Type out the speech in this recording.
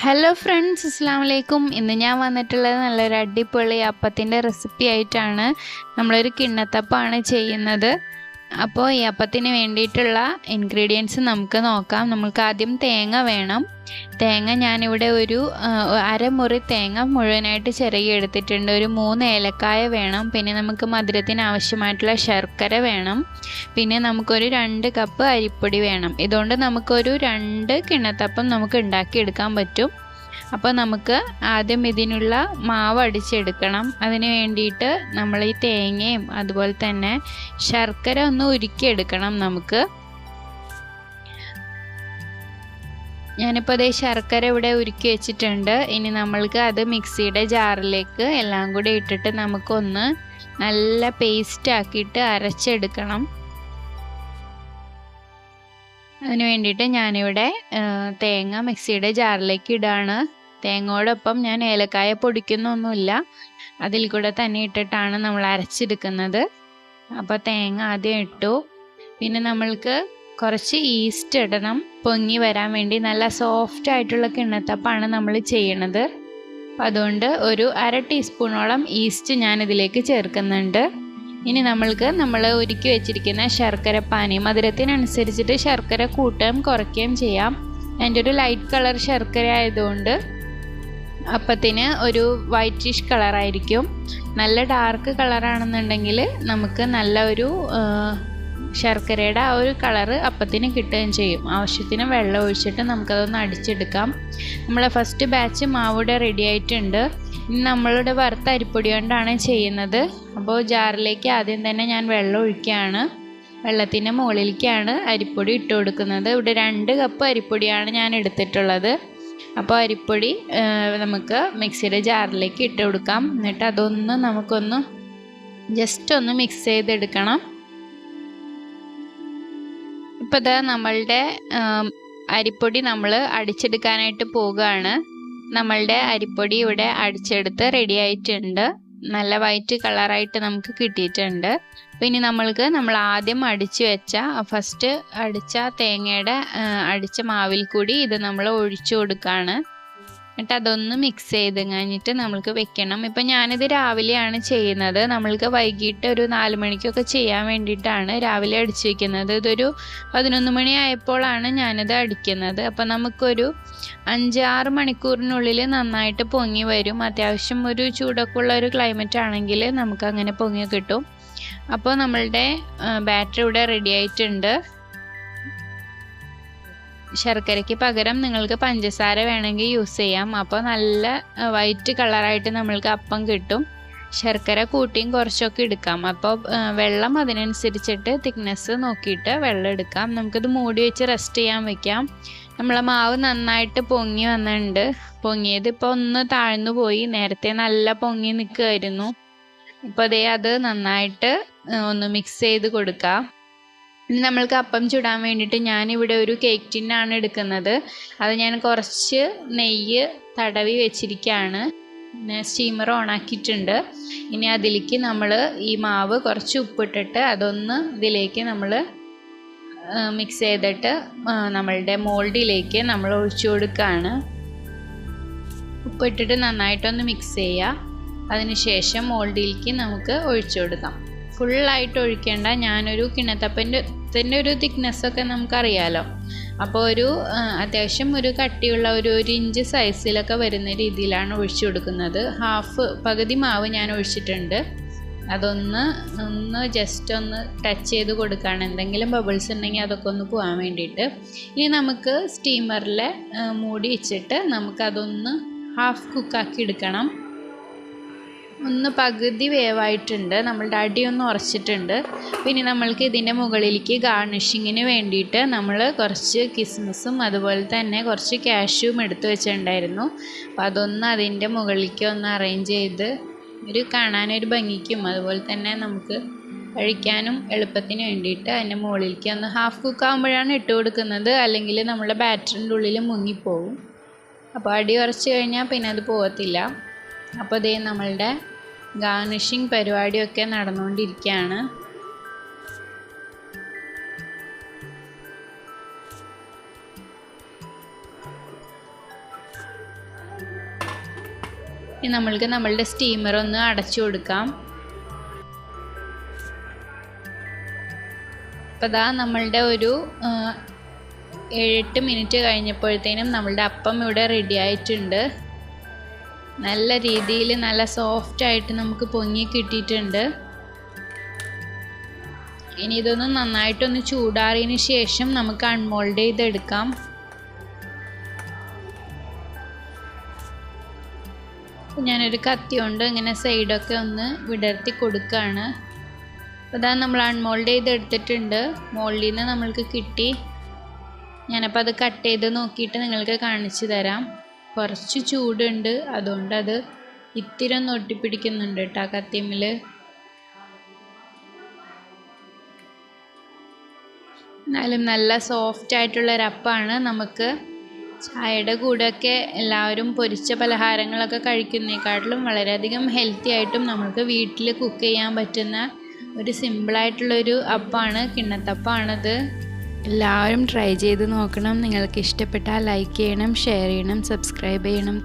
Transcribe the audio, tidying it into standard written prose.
Hello friends, അസ്സാം വലൈക്കും. ഇന്ന് ഞാൻ വന്നിട്ടുള്ളത് നല്ലൊരു അടിപൊളി അപ്പത്തിൻ്റെ റെസിപ്പി ആയിട്ടാണ്. നമ്മളൊരു കിണ്ണത്തപ്പമാണ് ചെയ്യുന്നത്. അപ്പോൾ ഈ അപ്പത്തിന് വേണ്ടിയിട്ടുള്ള ഇൻഗ്രീഡിയൻസ് നമുക്ക് നോക്കാം. നമുക്ക് ആദ്യം തേങ്ങ വേണം. തേങ്ങ ഞാനിവിടെ ഒരു അരമുറി തേങ്ങ മുഴുവനായിട്ട് ചിരകി എടുത്തിട്ടുണ്ട്. ഒരു 3 ഏലക്കായ വേണം. പിന്നെ നമുക്ക് മധുരത്തിന് ആവശ്യമായിട്ടുള്ള ശർക്കര വേണം. പിന്നെ നമുക്കൊരു 2 കപ്പ് അരിപ്പൊടി വേണം. ഇതുകൊണ്ട് നമുക്കൊരു 2 കിണ്ണത്തപ്പം നമുക്ക് ഉണ്ടാക്കിയെടുക്കാൻ പറ്റും. അപ്പോൾ നമുക്ക് ആദ്യം ഇതിനുള്ള മാവ് അടിച്ചെടുക്കണം. അതിന് വേണ്ടിയിട്ട് നമ്മൾ ഈ തേങ്ങയും അതുപോലെ തന്നെ ശർക്കര ഒന്ന് ഉരുക്കിയെടുക്കണം. ഞാനിപ്പോൾ അതേ ശർക്കര ഇവിടെ ഉരുക്കി വെച്ചിട്ടുണ്ട്. ഇനി നമ്മൾക്ക് അത് മിക്സിയുടെ ജാറിലേക്ക് എല്ലാം കൂടി ഇട്ടിട്ട് നമുക്കൊന്ന് നല്ല പേസ്റ്റ് ആക്കിയിട്ട് അരച്ചെടുക്കണം. അതിന് വേണ്ടിയിട്ട് ഞാനിവിടെ തേങ്ങ മിക്സിയുടെ ജാറിലേക്ക് ഇടാണ്. തേങ്ങയോടൊപ്പം ഞാൻ ഏലക്കായ പൊടിക്കുന്നൊന്നുമില്ല, അതിൽ കൂടെ തന്നെ ഇട്ടിട്ടാണ് നമ്മൾ അരച്ചെടുക്കുന്നത്. അപ്പോൾ തേങ്ങ ആദ്യം ഇട്ടു. പിന്നെ നമ്മൾക്ക് കുറച്ച് ഈസ്റ്റ് ഇടണം, പൊങ്ങി വരാൻ വേണ്ടി. നല്ല സോഫ്റ്റ് ആയിട്ടുള്ള കിണ്ണത്തപ്പാണ് നമ്മൾ ചെയ്യണത്. അപ്പം അതുകൊണ്ട് ഒരു 1/2 ടീസ്പൂണോളം ഈസ്റ്റ് ഞാനിതിലേക്ക് ചേർക്കുന്നുണ്ട്. ഇനി നമ്മൾ ഉരുക്കി വെച്ചിരിക്കുന്ന ശർക്കര പാനി, മധുരത്തിനനുസരിച്ചിട്ട് ശർക്കര കൂട്ടുകയും കുറയ്ക്കുകയും ചെയ്യാം. എൻ്റെ ഒരു ലൈറ്റ് കളർ ശർക്കര ആയതുകൊണ്ട് അപ്പത്തിന് ഒരു വൈറ്റിഷ് കളറായിരിക്കും. നല്ല ഡാർക്ക് കളറാണെന്നുണ്ടെങ്കിൽ നമുക്ക് നല്ല ഒരു ശർക്കരയുടെ ആ ഒരു കളറ് അപ്പത്തിന് കിട്ടുകയും ചെയ്യും. ആവശ്യത്തിന് വെള്ളം ഒഴിച്ചിട്ട് നമുക്കതൊന്ന് അടിച്ചെടുക്കാം. നമ്മളെ ഫസ്റ്റ് ബാച്ച് മാവിടെ റെഡി ആയിട്ടുണ്ട്. ഇനി നമ്മളുടെ വറുത്ത അരിപ്പൊടി കൊണ്ടാണ് ചെയ്യുന്നത്. അപ്പോൾ ജാറിലേക്ക് ആദ്യം തന്നെ ഞാൻ വെള്ളം ഒഴിക്കുകയാണ്. വെള്ളത്തിൻ്റെ മുകളിലേക്കാണ് അരിപ്പൊടി ഇട്ട് കൊടുക്കുന്നത്. ഇവിടെ 2 കപ്പ് അരിപ്പൊടിയാണ് ഞാൻ എടുത്തിട്ടുള്ളത്. അപ്പോൾ അരിപ്പൊടി നമുക്ക് മിക്സിയുടെ ജാറിലേക്ക് ഇട്ട് കൊടുക്കാം. എന്നിട്ട് അതൊന്ന് നമുക്കൊന്ന് ജസ്റ്റ് ഒന്ന് മിക്സ് ചെയ്തെടുക്കണം. ഇപ്പോൾ ഇതാ നമ്മളുടെ അരിപ്പൊടി നമ്മൾ അടിച്ചെടുക്കാനായിട്ട് പോവുകയാണ്. നമ്മളുടെ അരിപ്പൊടി ഇവിടെ അടിച്ചെടുത്ത് റെഡി ആയിട്ടുണ്ട്. നല്ല വൈറ്റ് കളറായിട്ട് നമുക്ക് കിട്ടിയിട്ടുണ്ട്. പിന്നെ നമ്മൾ ആദ്യം അടിച്ചു വെച്ച ഫസ്റ്റ് അടിച്ച തേങ്ങയുടെ അടിച്ച മാവിൽ കൂടി ഇത് നമ്മൾ ഒഴിച്ചു കൊടുക്കുകയാണ്. എന്നിട്ട് അതൊന്ന് മിക്സ് ചെയ്ത് കഴിഞ്ഞിട്ട് നമ്മൾക്ക് വെക്കണം. ഇപ്പം ഞാനിത് രാവിലെയാണ് ചെയ്യുന്നത്. നമ്മൾക്ക് വൈകിട്ട് ഒരു 4 മണിക്കൊക്കെ ചെയ്യാൻ വേണ്ടിയിട്ടാണ് രാവിലെ അടിച്ചു വയ്ക്കുന്നത്. ഇതൊരു 11 മണി ആയപ്പോഴാണ് ഞാനിത് അടിക്കുന്നത്. അപ്പം നമുക്കൊരു 5-6 മണിക്കൂറിനുള്ളിൽ നന്നായിട്ട് പൊങ്ങി വരും. അത്യാവശ്യം ഒരു ചൂടൊക്കെ ഉള്ള ഒരു ക്ലൈമറ്റ് ആണെങ്കിൽ നമുക്ക് അങ്ങനെ പൊങ്ങി കിട്ടും. അപ്പോൾ നമ്മളുടെ ബാറ്ററി ഇവിടെ റെഡി ആയിട്ടുണ്ട്. ശർക്കരയ്ക്ക് പകരം നിങ്ങൾക്ക് പഞ്ചസാര വേണമെങ്കിൽ യൂസ് ചെയ്യാം. അപ്പോൾ നല്ല വൈറ്റ് കളറായിട്ട് നമ്മൾക്ക് അപ്പം കിട്ടും. ശർക്കര കൂട്ടിയും കുറച്ചൊക്കെ എടുക്കാം. അപ്പോൾ വെള്ളം അതിനനുസരിച്ചിട്ട് തിക്നെസ് നോക്കിയിട്ട് വെള്ളം എടുക്കാം. നമുക്കിത് മൂടി വെച്ച് റെസ്റ്റ് ചെയ്യാൻ വെക്കാം. നമ്മളെ മാവ് നന്നായിട്ട് പൊങ്ങി വന്നിട്ടുണ്ട്. പൊങ്ങിയത് ഇപ്പോൾ ഒന്ന് താഴ്ന്നു പോയി. നേരത്തെ നല്ല പൊങ്ങി നിൽക്കുമായിരുന്നു. ഇപ്പോൾ അത് നന്നായിട്ട് ഒന്ന് മിക്സ് ചെയ്ത് കൊടുക്കാം. ഇനി നമ്മൾക്ക് അപ്പം ചുടാൻ വേണ്ടിയിട്ട് ഞാനിവിടെ ഒരു കേക്ക് ടിന്നാണ് എടുക്കുന്നത്. അത് ഞാൻ കുറച്ച് നെയ്യ് തടവി വെച്ചിരിക്കുകയാണ്. സ്റ്റീമർ ഓണാക്കിയിട്ടുണ്ട്. ഇനി അതിലേക്ക് നമ്മൾ ഈ മാവ് കുറച്ച് ഉപ്പിട്ടിട്ട് അതൊന്ന് ഇതിലേക്ക് നമ്മൾ മിക്സ് ചെയ്തിട്ട് നമ്മളുടെ മോൾഡിലേക്ക് നമ്മൾ ഒഴിച്ചു കൊടുക്കുകയാണ്. ഉപ്പിട്ടിട്ട് നന്നായിട്ടൊന്ന് മിക്സ് ചെയ്യുക. അതിനുശേഷം മോൾഡിലേക്ക് നമുക്ക് ഒഴിച്ചു കൊടുക്കാം. ഫുള്ളായിട്ട് ഒഴിക്കേണ്ട. ഞാനൊരു കിണ്ണത്തപ്പൻ്റെ ഒരു തിക്നെസ്സൊക്കെ നമുക്കറിയാലോ. അപ്പോൾ ഒരു അത്യാവശ്യം ഒരു കട്ടിയുള്ള ഒരു ഇഞ്ച് സൈസിലൊക്കെ വരുന്ന രീതിയിലാണ് ഒഴിച്ചു കൊടുക്കുന്നത്. പകുതി മാവ് ഞാൻ ഒഴിച്ചിട്ടുണ്ട്. അതൊന്ന് ജസ്റ്റ് ഒന്ന് ടച്ച് ചെയ്ത് കൊടുക്കുകയാണ്. എന്തെങ്കിലും ബബിൾസ് ഉണ്ടെങ്കിൽ അതൊക്കെ ഒന്ന് പോകാൻ വേണ്ടിയിട്ട്. ഇനി നമുക്ക് സ്റ്റീമറിൽ മൂടി വെച്ചിട്ട് നമുക്കതൊന്ന് ഹാഫ് കുക്കാക്കി എടുക്കണം. ഒന്ന് പകുതി വേവായിട്ടുണ്ട്. നമ്മളുടെ അടിയൊന്ന് ഉറച്ചിട്ടുണ്ട്. പിന്നെ നമ്മൾക്ക് ഇതിൻ്റെ മുകളിലേക്ക് ഗാർണിഷിങ്ങിന് വേണ്ടിയിട്ട് നമ്മൾ കുറച്ച് കിസ്മിസും അതുപോലെ തന്നെ കുറച്ച് കാഷ്യൂം എടുത്ത് വെച്ചിട്ടുണ്ടായിരുന്നു. അപ്പോൾ അതൊന്ന് അതിൻ്റെ മുകളിലേക്ക് ഒന്ന് അറേഞ്ച് ചെയ്ത് കാണാനൊരു ഭംഗിക്കും അതുപോലെ തന്നെ നമുക്ക് കഴിക്കാനും എളുപ്പത്തിന് വേണ്ടിയിട്ട് അതിൻ്റെ മുകളിലേക്ക് ഒന്ന് ഹാഫ് കുക്കാകുമ്പോഴാണ് ഇട്ട് കൊടുക്കുന്നത്. അല്ലെങ്കിൽ നമ്മുടെ ബാറ്ററിൻ്റെ ഉള്ളിൽ മുങ്ങിപ്പോവും. അപ്പോൾ അടി ഉറച്ച് കഴിഞ്ഞാൽ പിന്നെ അത് പോകത്തില്ല. അപ്പോൾ നമ്മളുടെ ഗാർണിഷിങ് പരിപാടിയൊക്കെ നടന്നുകൊണ്ടിരിക്കുകയാണ്. ഇനി നമ്മൾക്ക് നമ്മളുടെ സ്റ്റീമർ ഒന്ന് അടച്ചു കൊടുക്കാം. അപ്പോൾ ദാ നമ്മളുടെ ഒരു 7-8 മിനിറ്റ് കഴിഞ്ഞപ്പോഴത്തേനും നമ്മളുടെ അപ്പം ഇവിടെ റെഡി ആയിട്ടുണ്ട്. നല്ല രീതിയിൽ നല്ല സോഫ്റ്റായിട്ട് നമുക്ക് പൊങ്ങി കിട്ടിയിട്ടുണ്ട്. ഇനി ഇതൊന്ന് നന്നായിട്ടൊന്ന് ചൂടാറിയതിന് ശേഷം നമുക്ക് അൺമോൾഡ് ചെയ്തെടുക്കാം. ഞാനൊരു കത്തി കൊണ്ട് ഇങ്ങനെ സൈഡൊക്കെ ഒന്ന് വിടർത്തി കൊടുക്കുകയാണ്. അപ്പോൾ അതാ നമ്മൾ അൺമോൾഡ് ചെയ്തെടുത്തിട്ടുണ്ട്. മോൾഡിൽ നിന്ന് നമ്മൾക്ക് കിട്ടി. ഞാനപ്പോൾ അത് കട്ട് ചെയ്ത് നോക്കിയിട്ട് നിങ്ങൾക്ക് കാണിച്ചു തരാം. കുറച്ച് ചൂടുണ്ട്, അതുകൊണ്ട് അത് ഇത്തിരി ഒന്ന് ഒട്ടിപ്പിടിക്കുന്നുണ്ട് കേട്ടോ കത്തിമിൽ. എന്നാലും നല്ല സോഫ്റ്റ് ആയിട്ടുള്ളൊരപ്പമാണ്. നമുക്ക് ചായയുടെ കൂടെയൊക്കെ എല്ലാവരും പൊരിച്ച പലഹാരങ്ങളൊക്കെ കഴിക്കുന്നതിനെക്കാട്ടിലും വളരെയധികം ഹെൽത്തി ആയിട്ടും നമുക്ക് വീട്ടിൽ കുക്ക് ചെയ്യാൻ പറ്റുന്ന ഒരു സിമ്പിളായിട്ടുള്ളൊരു അപ്പമാണ്, കിണ്ണത്തപ്പമാണിത്. എല്ലാവരും ട്രൈ ചെയ്ത് നോക്കണം. നിങ്ങൾക്ക് ഇഷ്ടപ്പെട്ടാൽ ലൈക്ക് ചെയ്യണം, ഷെയർ ചെയ്യണം, സബ്സ്ക്രൈബ് ചെയ്യണം.